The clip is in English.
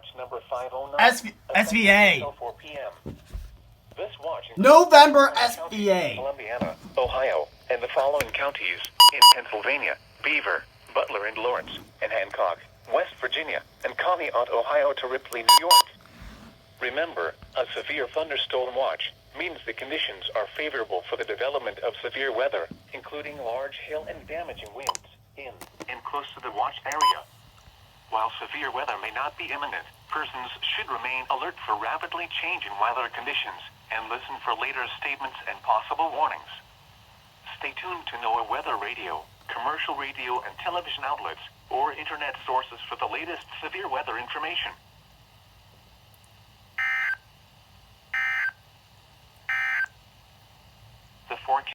Watch number 509. SVA. Until 4 p.m. This watch November SVA. Columbiana, Ohio, and the following counties in Pennsylvania: Beaver, Butler and Lawrence, and Hancock, West Virginia, and Conneaut, Ohio to Ripley, New York. Remember, a severe thunderstorm watch means the conditions are favorable for the development of severe weather, including large hail and damaging winds in and close to the watch area. While severe weather may not be imminent, persons should remain alert for rapidly changing weather conditions and listen for later statements and possible warnings. Stay tuned to NOAA Weather Radio, commercial radio and television outlets, or internet sources for the latest severe weather information.